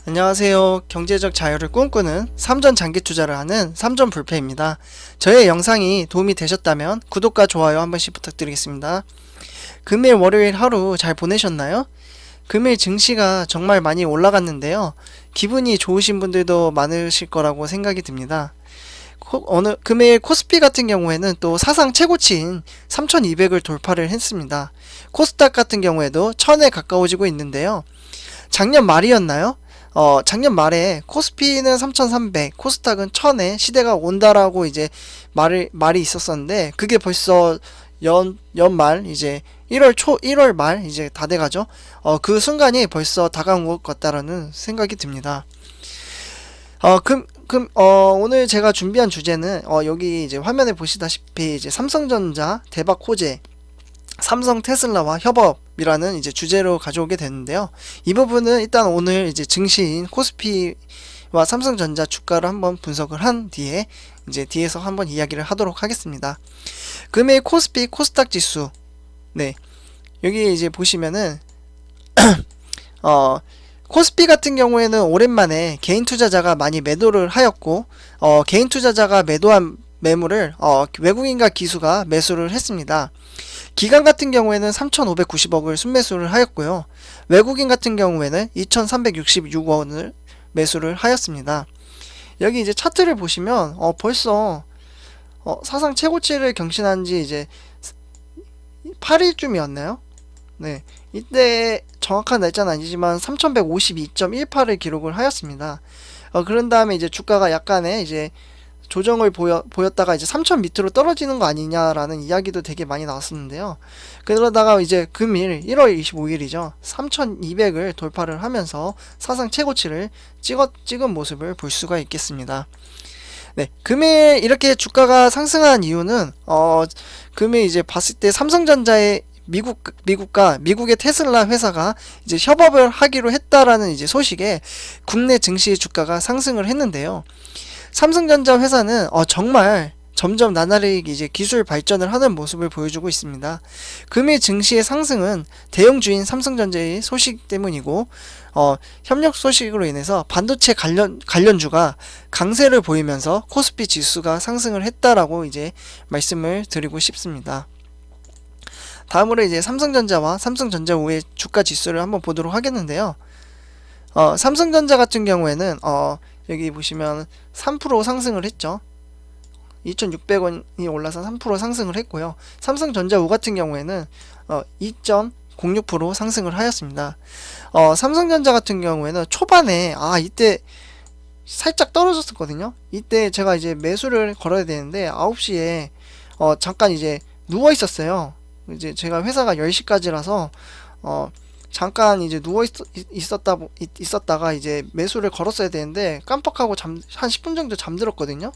안녕하세요. 경제적 자유를 꿈꾸는 삼전 장기 투자를 하는 삼전 불패입니다. 저의 영상이 도움이 되셨다면 구독과 좋아요 한 번씩 부탁드리겠습니다. 금일 월요일 하루 잘 보내셨나요? 금일 증시가 정말 많이 올라갔는데요. 기분이 좋으신 분들도 많으실 거라고 생각이 듭니다. 금일 코스피 같은 경우에는 또 사상 최고치인 3200을 돌파를 했습니다. 코스닥 같은 경우에도 1000에 가까워지고 있는데요. 작년 말이었나요? 작년 말에 코스피는 3300, 코스닥은 1000에 시대가 온다라고 이제 말이 있었었는데, 그게 벌써 연말, 이제 1월 말 이제 다 돼가죠. 그 순간이 벌써 다가온 것 같다라는 생각이 듭니다. 오늘 제가 준비한 주제는, 여기 이제 화면에 보시다시피 이제 삼성전자 대박 호재, 삼성 테슬라와 협업이라는 이제 주제로 가져오게 됐는데요. 이 부분은 일단 오늘 이제 증시인 코스피와 삼성전자 주가를 한번 분석을 한 뒤에 이제 뒤에서 한번 이야기를 하도록 하겠습니다. 금일 코스피 코스닥 지수, 네, 여기 이제 보시면은 코스피 같은 경우에는 오랜만에 개인 투자자가 많이 매도를 하였고, 개인 투자자가 매도한 매물을 외국인과 기수가 매수를 했습니다. 기관 같은 경우에는 3,590억을 순매수를 하였고요. 외국인 같은 경우에는 2,366원을 매수를 하였습니다. 여기 이제 차트를 보시면 벌써 사상 최고치를 경신한 지 이제 8일쯤이었나요? 네, 이때 정확한 날짜는 아니지만 3152.18을 기록을 하였습니다. 그런 다음에 이제 주가가 약간의 이제 조정을 보였다가 이제 3000 밑으로 떨어지는 거 아니냐라는 이야기도 되게 많이 나왔었는데요. 그러다가 이제 금일 1월 25일이죠. 3200을 돌파를 하면서 사상 최고치를 찍은 모습을 볼 수가 있겠습니다. 네, 금일 이렇게 주가가 상승한 이유는 금일 이제 봤을 때 삼성전자의 미국의 테슬라 회사가 이제 협업을 하기로 했다라는 이제 소식에 국내 증시 주가가 상승을 했는데요. 삼성전자 회사는 정말 점점 나날이 이제 기술 발전을 하는 모습을 보여주고 있습니다. 금일 증시의 상승은 대형주인 삼성전자의 소식 때문이고, 협력 소식으로 인해서 반도체 관련주가 강세를 보이면서 코스피 지수가 상승을 했다라고 이제 말씀을 드리고 싶습니다. 다음으로 이제 삼성전자와 삼성전자후의 주가 지수를 한번 보도록 하겠는데요. 삼성전자 같은 경우에는 여기 보시면 3% 상승을 했죠. 2,600원이 올라서 3% 상승을 했고요. 삼성전자우 같은 경우에는 2.06% 상승을 하였습니다. 삼성전자 같은 경우에는 초반에 이때 살짝 떨어졌었거든요. 이때 제가 이제 매수를 걸어야 되는데 9시에 잠깐 이제 누워 있었어요. 이제 제가 회사가 10시까지라서 잠깐 이제 누워 있었다가 이제 매수를 걸었어야 되는데 깜빡하고 한 10분 정도 잠들었거든요.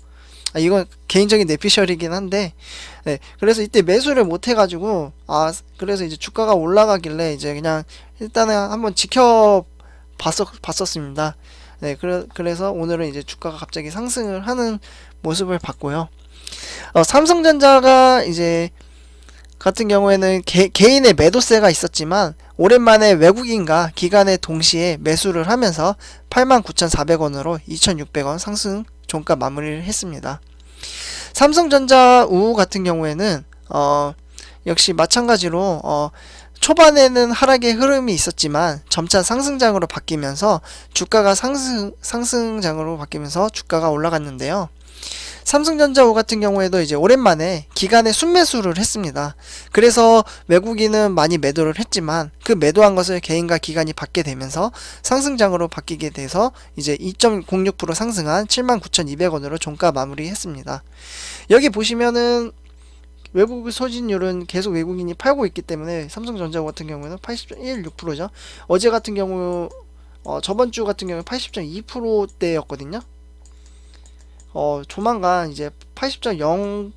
이건 개인적인 내피셜이긴 한데, 네, 그래서 이때 매수를 못 해가지고 그래서 이제 주가가 올라가길래 이제 그냥 일단은 한번 봤었습니다. 네, 그래서 오늘은 이제 주가가 갑자기 상승을 하는 모습을 봤고요. 삼성전자가 이제 같은 경우에는 개인의 매도세가 있었지만 오랜만에 외국인과 기관의 동시에 매수를 하면서 89,400원으로 2,600원 상승 종가 마무리를 했습니다. 삼성전자 우후 같은 경우에는 역시 마찬가지로 초반에는 하락의 흐름이 있었지만 점차 상승장으로 바뀌면서 주가가 상승장으로 바뀌면서 주가가 올라갔는데요. 삼성전자우 같은 경우에도 이제 오랜만에 기간에 순매수를 했습니다. 그래서 외국인은 많이 매도를 했지만 그 매도한 것을 개인과 기관이 받게 되면서 상승장으로 바뀌게 돼서 이제 2.06% 상승한 79,200원으로 종가 마무리했습니다. 여기 보시면은 외국 소진율은 계속 외국인이 팔고 있기 때문에 삼성전자우 같은 경우에는 80.16%죠. 어제 같은 경우 저번 주 같은 경우는 80.2%대였거든요. 조만간 이제 80.05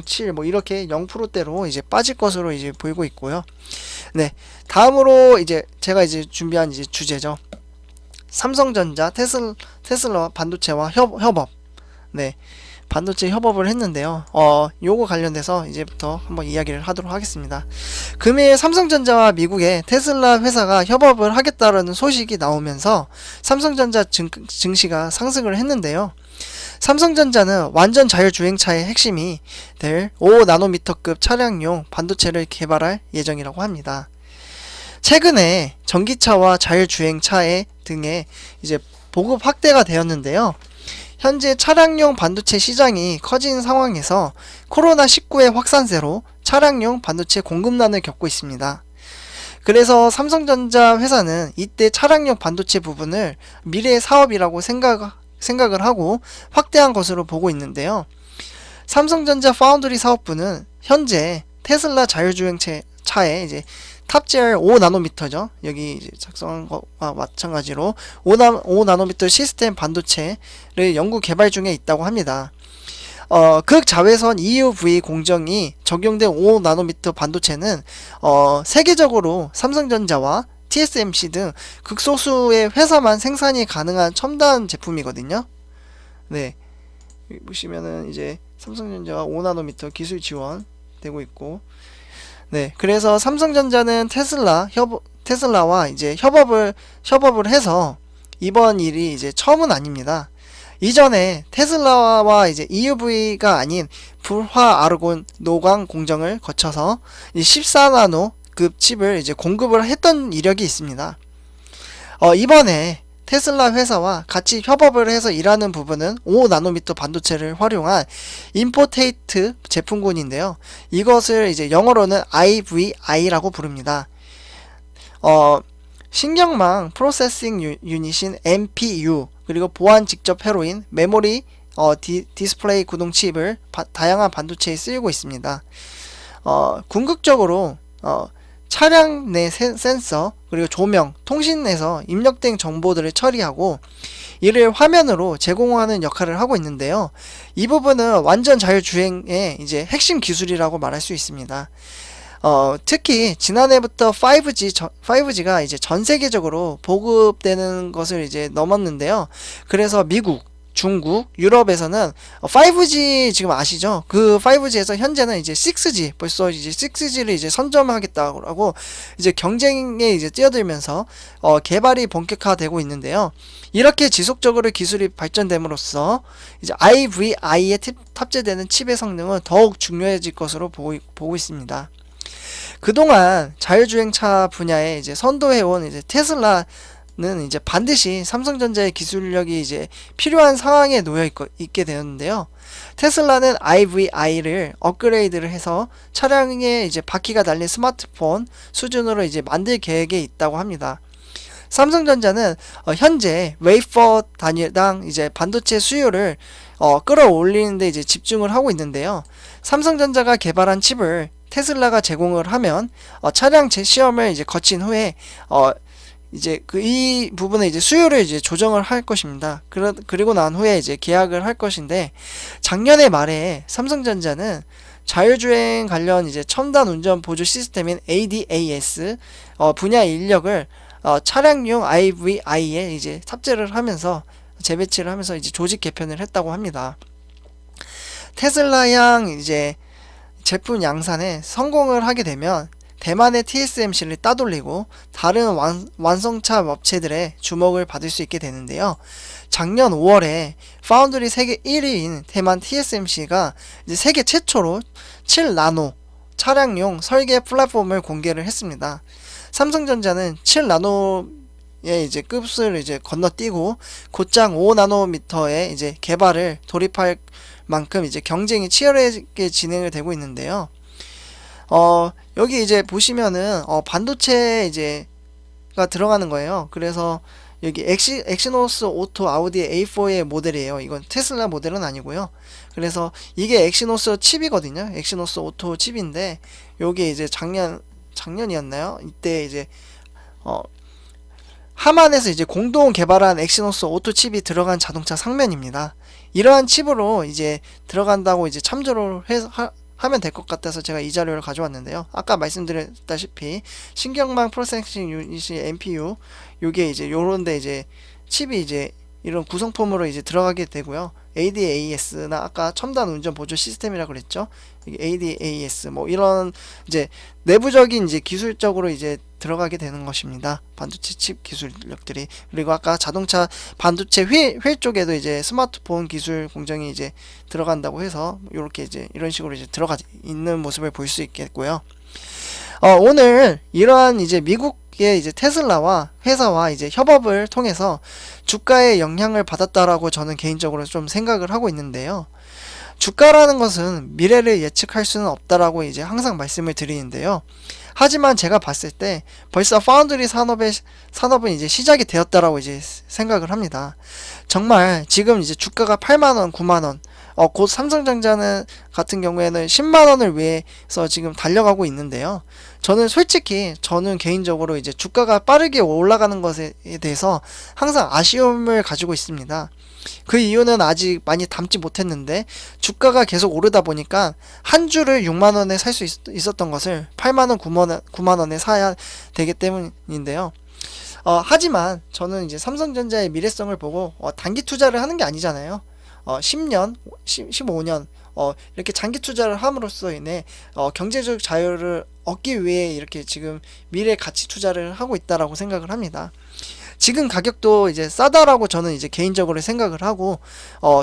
07 이렇게 0%대로 이제 빠질 것으로 이제 보이고 있고요. 네, 다음으로 이제 제가 이제 준비한 이제 주제죠. 삼성전자 테슬라 반도체와 협업. 네, 반도체 협업을 했는데요. 요거 관련돼서 이제부터 한번 이야기를 하도록 하겠습니다. 금일 삼성전자와 미국의 테슬라 회사가 협업을 하겠다라는 소식이 나오면서 삼성전자 증시가 상승을 했는데요. 삼성전자는 완전 자율주행차의 핵심이 될 5나노미터급 차량용 반도체를 개발할 예정이라고 합니다. 최근에 전기차와 자율주행차의 등의 이제 보급 확대가 되었는데요. 현재 차량용 반도체 시장이 커진 상황에서 코로나19의 확산세로 차량용 반도체 공급난을 겪고 있습니다. 그래서 삼성전자 회사는 이때 차량용 반도체 부분을 미래의 사업이라고 생각을 하고 확대한 것으로 보고 있는데요. 삼성전자 파운드리 사업부는 현재 테슬라 자율주행차에 이제 탑재할 5나노미터죠. 여기 이제 작성한 것과 마찬가지로 5나노미터 시스템 반도체를 연구 개발 중에 있다고 합니다. 극자외선 EUV 공정이 적용된 5나노미터 반도체는 세계적으로 삼성전자와 TSMC 등 극소수의 회사만 생산이 가능한 첨단 제품이거든요. 네, 여기 보시면은 이제 삼성전자가 5나노미터 기술 지원되고 있고, 네, 그래서 삼성전자는 테슬라와 이제 협업을 해서 이번 일이 이제 처음은 아닙니다. 이전에 테슬라와 이제 EUV가 아닌 불화 아르곤 노광 공정을 거쳐서 14나노급 칩을 이제 공급을 했던 이력이 있습니다. 이번에 테슬라 회사와 같이 협업을 해서 일하는 부분은 5나노미터 반도체를 활용한 인포테이트 제품군인데요. 이것을 이제 영어로는 IVI라고 부릅니다. 신경망 프로세싱 유닛인 MPU, 그리고 보안 직접 회로인 메모리 디스플레이 구동 칩을 다양한 반도체에 쓰이고 있습니다. 궁극적으로 차량 내 센서, 그리고 조명, 통신에서 입력된 정보들을 처리하고 이를 화면으로 제공하는 역할을 하고 있는데요. 이 부분은 완전 자율주행의 이제 핵심 기술이라고 말할 수 있습니다. 특히 지난해부터 5G가 이제 전 세계적으로 보급되는 것을 이제 넘었는데요. 그래서 미국, 중국, 유럽에서는 5G 지금 아시죠? 그 5G에서 현재는 이제 6G, 벌써 이제 6G를 이제 선점하겠다고 이제 경쟁에 이제 뛰어들면서 개발이 본격화되고 있는데요. 이렇게 지속적으로 기술이 발전됨으로써 이제 IVI에 탑재되는 칩의 성능은 더욱 중요해질 것으로 보고 있습니다. 그동안 자율주행차 분야에 이제 선도해온 이제 테슬라는 이제 반드시 삼성전자의 기술력이 이제 필요한 상황에 있게 되었는데요. 테슬라는 IVI를 업그레이드를 해서 차량에 이제 바퀴가 달린 스마트폰 수준으로 이제 만들 계획에 있다고 합니다. 삼성전자는 현재 웨이퍼 단위당 이제 반도체 수요를 끌어올리는데 이제 집중을 하고 있는데요. 삼성전자가 개발한 칩을 테슬라가 제공을 하면 차량 시험을 이제 거친 후에 이제 이 부분에 이제 수요를 이제 조정을 할 것입니다. 그리고 난 후에 이제 계약을 할 것인데, 작년의 말에 삼성전자는 자율주행 관련 이제 첨단 운전 보조 시스템인 ADAS 분야 인력을 차량용 IVI에 이제 탑재를 하면서 재배치를 하면서 이제 조직 개편을 했다고 합니다. 테슬라향 이제 제품 양산에 성공을 하게 되면 대만의 TSMC를 따돌리고 다른 완성차 업체들의 주목을 받을 수 있게 되는데요. 작년 5월에 파운드리 세계 1위인 대만 TSMC가 이제 세계 최초로 7나노 차량용 설계 플랫폼을 공개를 했습니다. 삼성전자는 7나노의 이제 급을 이제 건너뛰고 곧장 5나노미터의 이제 개발을 돌입할 만큼 이제 경쟁이 치열하게 진행을 되고 있는데요. 여기 이제 보시면은 반도체 이제가 들어가는 거예요. 그래서 여기 엑시노스 오토 아우디 A4의 모델이에요. 이건 테슬라 모델은 아니고요. 그래서 이게 엑시노스 칩이거든요. 엑시노스 오토 칩인데 요게 이제 작년이었나요? 이때 이제 하만에서 이제 공동 개발한 엑시노스 오토 칩이 들어간 자동차 상면입니다. 이러한 칩으로 이제 들어간다고 이제 참조를 하면 될 것 같아서 제가 이 자료를 가져왔는데요. 아까 말씀드렸다시피 신경망 프로세싱 유닛이 MPU, 요게 이제 요런데 이제 칩이 이제 이런 구성품으로 이제 들어가게 되고요. ADAS나 아까 첨단 운전 보조 시스템이라고 그랬죠. 이게 ADAS 뭐 이런 이제 내부적인 이제 기술적으로 이제 들어가게 되는 것입니다. 반도체 칩 기술력들이. 그리고 아까 자동차 반도체 휠 쪽에도 이제 스마트폰 기술 공정이 이제 들어간다고 해서 이렇게 이제 이런 식으로 이제 들어가 있는 모습을 볼 수 있겠고요. 오늘 이러한 이제 미국의 이제 테슬라와 회사와 이제 협업을 통해서 주가에 영향을 받았다라고 저는 개인적으로 좀 생각을 하고 있는데요. 주가라는 것은 미래를 예측할 수는 없다라고 이제 항상 말씀을 드리는데요. 하지만 제가 봤을 때 벌써 파운드리 산업은 이제 시작이 되었다라고 이제 생각을 합니다. 정말 지금 이제 주가가 8만원, 9만원, 곧 삼성전자는 같은 경우에는 10만원을 위해서 지금 달려가고 있는데요. 저는 개인적으로 이제 주가가 빠르게 올라가는 것에 대해서 항상 아쉬움을 가지고 있습니다. 그 이유는 아직 많이 담지 못했는데 주가가 계속 오르다 보니까 한 주를 6만원에 살 수 있었던 것을 8만원, 9만원에 사야 되기 때문인데요. 하지만 저는 이제 삼성전자의 미래성을 보고 단기 투자를 하는 게 아니잖아요. 10년, 15년 이렇게 장기 투자를 함으로써 인해 경제적 자유를 얻기 위해 이렇게 지금 미래 가치 투자를 하고 있다라고 생각을 합니다. 지금 가격도 이제 싸다라고 저는 이제 개인적으로 생각을 하고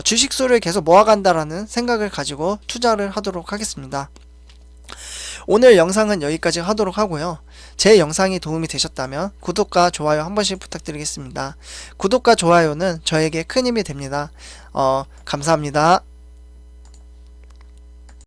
주식수를 계속 모아간다라는 생각을 가지고 투자를 하도록 하겠습니다. 오늘 영상은 여기까지 하도록 하고요. 제 영상이 도움이 되셨다면 구독과 좋아요 한 번씩 부탁드리겠습니다. 구독과 좋아요는 저에게 큰 힘이 됩니다. 감사합니다.